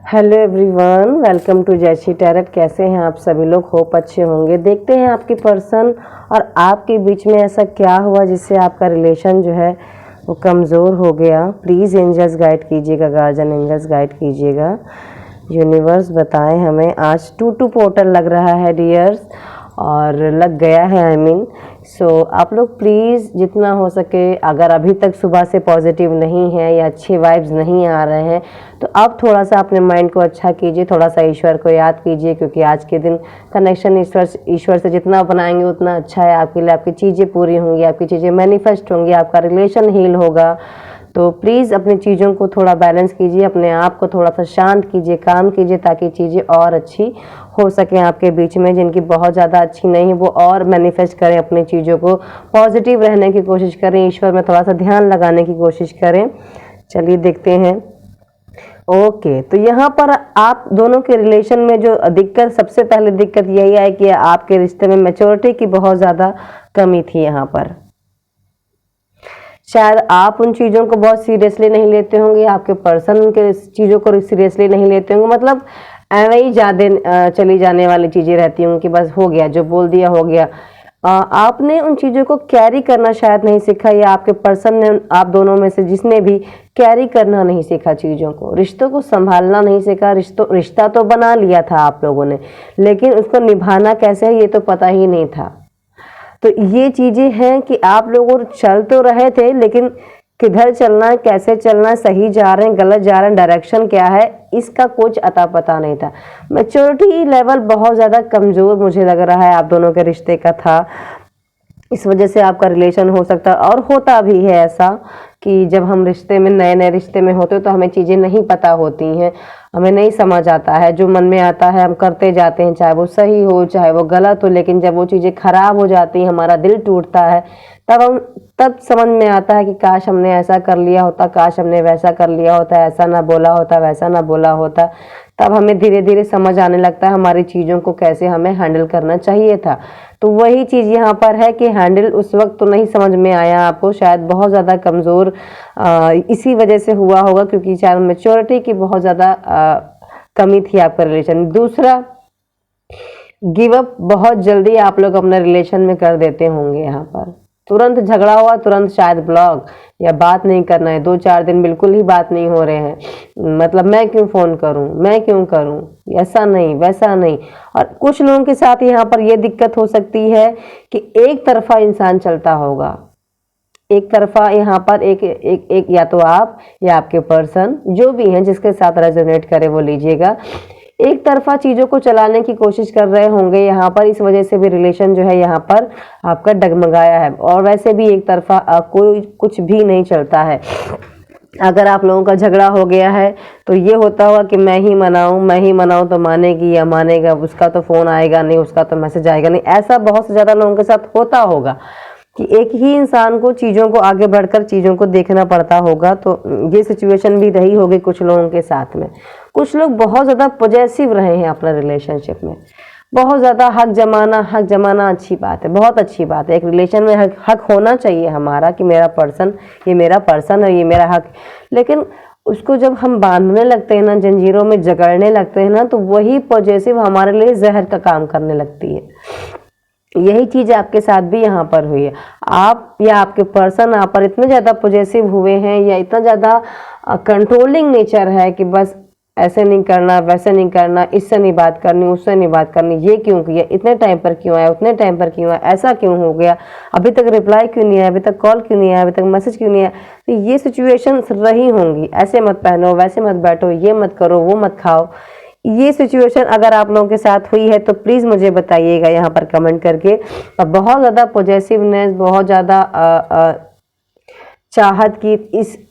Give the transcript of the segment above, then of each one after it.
Hello everyone, welcome to जैसी tarot. कैसे हैं आप सभी लोग? होप अच्छे होंगे। देखते हैं आपकी पर्सन और आपके बीच में ऐसा क्या हुआ जिससे आपका रिलेशन जो है वो कमज़ोर हो गया। प्लीज़ एंजल्स गाइड कीजिएगा, गार्जियन एंजल्स गाइड कीजिएगा। यूनिवर्स बताएं हमें। आज 2-2 पोर्टल लग रहा है डियर्स, और लग गया है आई मीन। सो आप लोग प्लीज़ जितना हो सके, अगर अभी तक सुबह से पॉजिटिव नहीं है या अच्छे वाइब्स नहीं आ रहे हैं तो आप थोड़ा सा अपने माइंड को अच्छा कीजिए, थोड़ा सा ईश्वर को याद कीजिए, क्योंकि आज के दिन कनेक्शन ईश्वर से जितना बनाएंगे उतना अच्छा है आपके लिए। आपकी चीज़ें पूरी होंगी, आपकी चीज़ें मैनिफेस्ट होंगी, आपका रिलेशन हील होगा। तो प्लीज़ अपनी चीज़ों को थोड़ा बैलेंस कीजिए, अपने आप को थोड़ा सा शांत कीजिए, काम कीजिए, ताकि चीज़ें और अच्छी हो सकें आपके बीच में। जिनकी बहुत ज़्यादा अच्छी नहीं है वो और मैनिफेस्ट करें अपनी चीज़ों को, पॉजिटिव रहने की कोशिश करें, ईश्वर में थोड़ा सा ध्यान लगाने की कोशिश करें। चलिए देखते हैं। ओके, तो यहाँ पर आप दोनों के रिलेशन में जो दिक्कत, सबसे पहले दिक्कत यही है कि आपके रिश्ते में मैच्योरिटी की बहुत ज़्यादा कमी थी। यहाँ पर शायद आप उन चीज़ों को बहुत सीरियसली नहीं लेते होंगे, आपके पर्सन उनके चीज़ों को सीरियसली नहीं लेते होंगे। मतलब ऐवे ही ज़्यादा चली जाने वाली चीज़ें रहती होंगी कि बस हो गया, जो बोल दिया हो गया। आपने उन चीज़ों को कैरी करना शायद नहीं सीखा, या आपके पर्सन ने, आप दोनों में से जिसने भी कैरी करना नहीं सीखा, चीज़ों को, रिश्तों को संभालना नहीं सीखा। रिश्ता तो बना लिया था आप लोगों ने, लेकिन उसको निभाना कैसे है ये तो पता ही नहीं था। तो ये चीज़ें हैं कि आप लोग चल तो रहे थे, लेकिन किधर चलना है, कैसे चलना है, सही जा रहे हैं, गलत जा रहे हैं, डायरेक्शन क्या है, इसका कुछ अता पता नहीं था। मैच्योरिटी लेवल बहुत ज़्यादा कमज़ोर मुझे लग रहा है आप दोनों के रिश्ते का था। इस वजह से आपका रिलेशन हो सकता है, और होता भी है ऐसा कि जब हम रिश्ते में, नए नए रिश्ते में होते तो हमें चीज़ें नहीं पता होती हैं, हमें नहीं समझ आता है, जो मन में आता है हम करते जाते हैं, चाहे वो सही हो चाहे वो गलत हो। लेकिन जब वो चीज़ें खराब हो जाती हैं, हमारा दिल टूटता है, तब समझ में आता है कि काश हमने ऐसा कर लिया होता, काश हमने वैसा कर लिया होता, ऐसा ना बोला होता, वैसा ना बोला होता। तब हमें धीरे धीरे समझ आने लगता है हमारी चीज़ों को कैसे हमें हैंडल करना चाहिए था। तो वही चीज़ यहाँ पर है कि हैंडल उस वक्त तो नहीं समझ में आया आपको, शायद बहुत ज़्यादा कमज़ोर इसी वजह से हुआ होगा, क्योंकि शायद मैच्योरिटी की बहुत ज़्यादा कमी थी आपका रिलेशन। दूसरा, गिव अप बहुत जल्दी आप लोग अपने रिलेशन में कर देते होंगे। यहाँ पर तुरंत झगड़ा हुआ, तुरंत शायद ब्लॉक, या बात नहीं करना है, 2-4 दिन बिल्कुल ही बात नहीं हो रहे हैं। मतलब मैं क्यों फ़ोन करूं, मैं क्यों करूं, ऐसा नहीं वैसा नहीं। और कुछ लोगों के साथ यहाँ पर ये दिक्कत हो सकती है कि एक तरफा इंसान चलता होगा, एक तरफा। यहाँ पर एक या तो आप या आपके पर्सन, जो भी हैं जिसके साथ रेजोनेट करे वो लीजिएगा, एक तरफा चीज़ों को चलाने की कोशिश कर रहे होंगे यहाँ पर। इस वजह से भी रिलेशन जो है यहाँ पर आपका डगमगाया है। और वैसे भी एक तरफा कोई कुछ भी नहीं चलता है। अगर आप लोगों का झगड़ा हो गया है तो ये होता होगा कि मैं ही मनाऊं तो मानेगी या मानेगा, उसका तो फ़ोन आएगा नहीं, उसका तो मैसेज आएगा नहीं। ऐसा बहुत से ज़्यादा लोगों के साथ होता होगा कि एक ही इंसान को चीज़ों को आगे बढ़कर चीज़ों को देखना पड़ता होगा। तो ये सिचुएशन भी रही होगी कुछ लोगों के साथ में। कुछ लोग बहुत ज़्यादा पॉजेसिव रहे हैं अपना रिलेशनशिप में, बहुत ज़्यादा हक जमाना अच्छी बात है, बहुत अच्छी बात है। एक रिलेशन में हक होना चाहिए हमारा कि मेरा पर्सन, ये मेरा पर्सन है, ये मेरा हक। लेकिन उसको जब हम बांधने लगते हैं ना, जंजीरों में जकड़ने लगते हैं ना, तो वही पॉजेसिव हमारे लिए जहर का काम करने लगती है। यही चीज़ आपके साथ भी यहाँ पर हुई है। आप या आपके पर्सन आप पर इतने ज़्यादा पॉजेसिव हुए हैं, या इतना ज़्यादा कंट्रोलिंग नेचर है कि बस ऐसे नहीं करना, वैसे नहीं करना, इससे नहीं बात करनी, उससे नहीं बात करनी, ये क्यों किया, इतने टाइम पर क्यों आया, उतने टाइम पर क्यों आया, ऐसा क्यों हो गया, अभी तक रिप्लाई क्यों नहीं आया, अभी तक कॉल क्यों नहीं आया, अभी तक मैसेज क्यों नहीं आया। तो ये सिचुएशन रही होंगी। ऐसे मत पहनो, वैसे मत बैठो, ये मत करो, वो मत खाओ। ये सिचुएशन अगर आप लोगों के साथ हुई है तो प्लीज़ मुझे बताइएगा यहाँ पर कमेंट करके। और बहुत ज़्यादा पॉजेसिवनेस, बहुत ज़्यादा चाहत की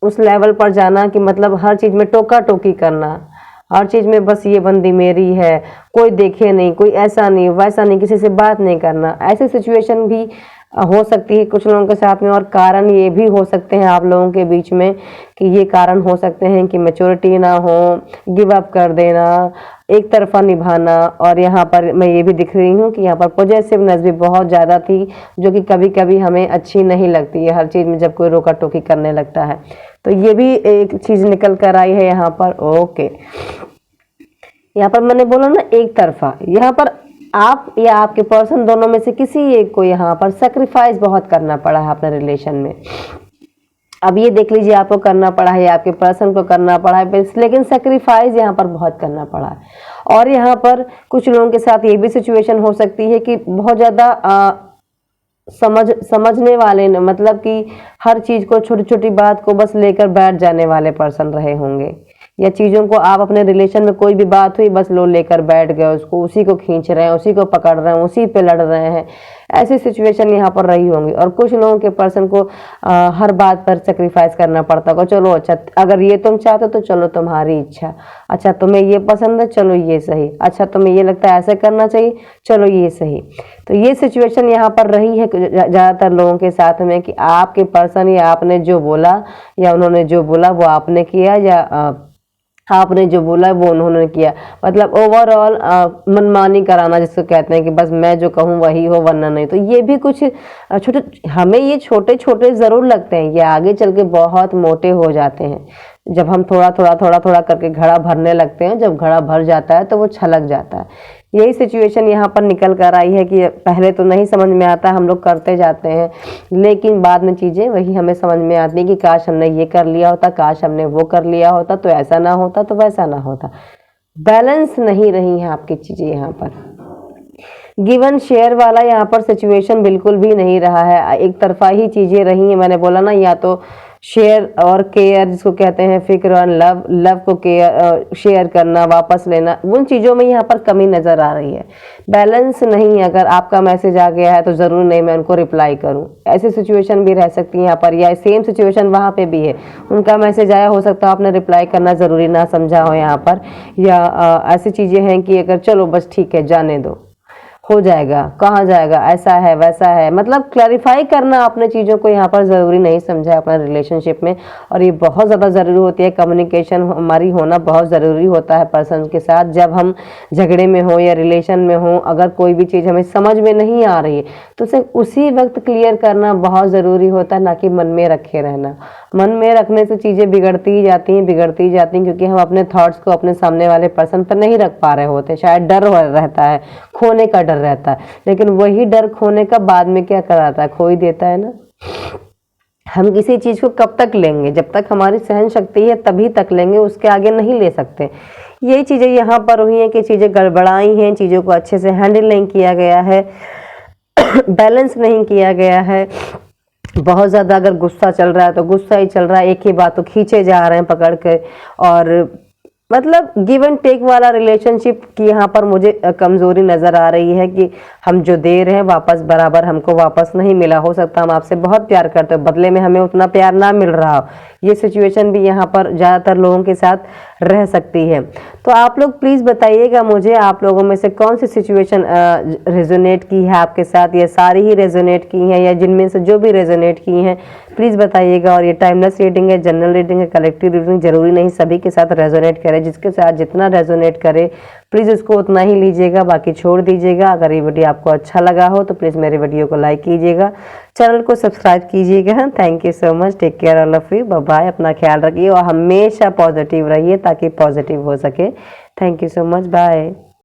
उस लेवल पर जाना कि मतलब हर चीज़ में टोका टोकी करना, हर चीज़ में बस ये बंदी मेरी है, कोई देखे नहीं, कोई ऐसा नहीं वैसा नहीं, किसी से बात नहीं करना। ऐसी सिचुएशन भी हो सकती है कुछ लोगों के साथ में। और कारण ये भी हो सकते हैं आप लोगों के बीच में कि ये कारण हो सकते हैं कि मैच्योरिटी ना हो, गिव अप कर देना, एक तरफा निभाना। और यहाँ पर मैं ये भी दिख रही हूँ कि यहाँ पर पॉजेसिवनेस भी बहुत ज़्यादा थी, जो कि कभी कभी हमें अच्छी नहीं लगती है हर चीज़ में जब कोई रोका टोकी करने लगता है। तो ये भी एक चीज़ निकल कर आई है यहाँ पर। ओके, यहाँ पर मैंने बोला ना एक तरफा, यहाँ पर आप या आपके पर्सन दोनों में से किसी एक को यहाँ पर सेक्रीफाइस बहुत करना पड़ा है अपने रिलेशन में। अब ये देख लीजिए आपको करना पड़ा है या आपके पर्सन को करना पड़ा है, लेकिन सेक्रीफाइस यहाँ पर बहुत करना पड़ा है। और यहाँ पर कुछ लोगों के साथ ये भी सिचुएशन हो सकती है कि बहुत ज़्यादा समझने वाले न, मतलब कि हर चीज़ को, छोटी छोटी बात को बस लेकर बैठ जाने वाले पर्सन रहे होंगे, या चीज़ों को आप अपने रिलेशन में कोई भी बात हुई बस लो लेकर बैठ गए, उसको उसी को खींच रहे हैं, उसी को पकड़ रहे हैं, उसी पे लड़ रहे हैं। ऐसी सिचुएशन यहाँ पर रही होंगी। और कुछ लोगों के पर्सन को हर बात पर सेक्रीफाइस करना पड़ता होगा। चलो अच्छा, अगर ये तुम चाहते हो तो चलो तुम्हारी इच्छा, अच्छा तुम्हें ये पसंद है चलो ये सही, अच्छा तुम्हें ये लगता है ऐसे करना चाहिए चलो ये सही। तो ये सिचुएशन यहाँ पर रही है ज़्यादातर लोगों के साथ में कि आपके पर्सन या आपने जो बोला या उन्होंने जो बोला वो आपने किया, या आपने जो बोला वो उन्होंने किया। मतलब ओवरऑल मनमानी कराना जिसको कहते हैं कि बस मैं जो कहूँ वही हो वरना नहीं। तो ये भी कुछ छोटे, हमें ये छोटे छोटे ज़रूर लगते हैं, ये आगे चल के बहुत मोटे हो जाते हैं जब हम थोड़ा थोड़ा करके घड़ा भरने लगते हैं। जब घड़ा भर जाता है तो वो छलक जाता है। यही सिचुएशन यहाँ पर निकल कर आई है कि पहले तो नहीं समझ में आता, हम लोग करते जाते हैं, लेकिन बाद में चीज़ें वही हमें समझ में आती है कि काश हमने ये कर लिया होता, काश हमने वो कर लिया होता, तो ऐसा ना होता, तो वैसा ना होता। बैलेंस नहीं रही हैं आपकी चीज़ें यहाँ पर। गिवन शेयर वाला यहाँ पर सिचुएशन बिल्कुल भी नहीं रहा है, एक तरफा ही चीज़ें रही हैं। मैंने बोला ना, या तो शेयर और केयर जिसको कहते हैं, फिक्र और लव, लव को केयर शेयर करना, वापस लेना, उन चीज़ों में यहाँ पर कमी नज़र आ रही है। बैलेंस नहीं है। अगर आपका मैसेज आ गया है तो ज़रूर नहीं मैं उनको रिप्लाई करूँ, ऐसी सिचुएशन भी रह सकती है यहाँ पर। या सेम सिचुएशन वहाँ पे भी है, उनका मैसेज आया, हो सकता है आपने रिप्लाई करना ज़रूरी ना समझा हो यहाँ पर। या ऐसी चीज़ें हैं कि अगर चलो बस ठीक है जाने दो, हो जाएगा, कहाँ जाएगा, ऐसा है वैसा है, मतलब क्लैरिफाई करना अपने चीज़ों को यहाँ पर ज़रूरी नहीं समझा है अपना रिलेशनशिप में। और ये बहुत ज़्यादा ज़रूरी होती है, कम्युनिकेशन हमारी होना बहुत ज़रूरी होता है पर्सन के साथ। जब हम झगड़े में हो या रिलेशन में हो, अगर कोई भी चीज़ हमें समझ में नहीं आ रही है तो उसे उसी वक्त क्लियर करना बहुत ज़रूरी होता है, ना कि मन में रखे रहना। मन में रखने से चीज़ें बिगड़ती ही जाती हैं, क्योंकि हम अपने थॉट्स को अपने सामने वाले पर्सन पर नहीं रख पा रहे होते। शायद डर रहता है, खोने का डर रहता है, लेकिन वही डर खोने का बाद में क्या कराता है, खो ही देता है ना। हम किसी चीज़ को कब तक लेंगे, जब तक हमारी सहन शक्ति है तभी तक लेंगे, उसके आगे नहीं ले सकते। यही चीज़ें यहाँ पर हुई हैं कि चीज़ें गड़बड़ाई हैं, चीज़ों को अच्छे से हैंडल नहीं किया गया है, बैलेंस नहीं किया गया है। बहुत ज़्यादा अगर गुस्सा चल रहा है तो गुस्सा ही चल रहा है, एक ही बात को खींचे जा रहे हैं पकड़ के। और मतलब गिव एंड टेक वाला रिलेशनशिप की यहाँ पर मुझे कमज़ोरी नज़र आ रही है कि हम जो दे रहे हैं वापस बराबर हमको वापस नहीं मिला। हो सकता है हम आपसे बहुत प्यार करते हो, बदले में हमें उतना प्यार ना मिल रहा हो। ये सिचुएशन भी यहाँ पर ज़्यादातर लोगों के साथ रह सकती है। तो आप लोग प्लीज़ बताइएगा मुझे, आप लोगों में से कौन सी सिचुएशन रेजोनेट की है आपके साथ, या सारी ही रेजोनेट की हैं, या जिनमें से जो भी रेजोनेट की हैं प्लीज़ बताइएगा। और ये टाइमलेस रीडिंग है, जनरल रीडिंग है, कलेक्टिव रीडिंग, जरूरी नहीं सभी के साथ रेजोनेट करे। जिसके साथ जितना रेजोनेट करे प्लीज़ उसको उतना ही लीजिएगा, बाकी छोड़ दीजिएगा। अगर ये वीडियो आपको अच्छा लगा हो तो प्लीज़ मेरे वीडियो को लाइक कीजिएगा, चैनल को सब्सक्राइब कीजिएगा। Thank you so much, take care all of you, bye bye. अपना ख्याल रखिए और हमेशा पॉजिटिव रहिए ताकि पॉजिटिव हो सके। Thank you so much, bye.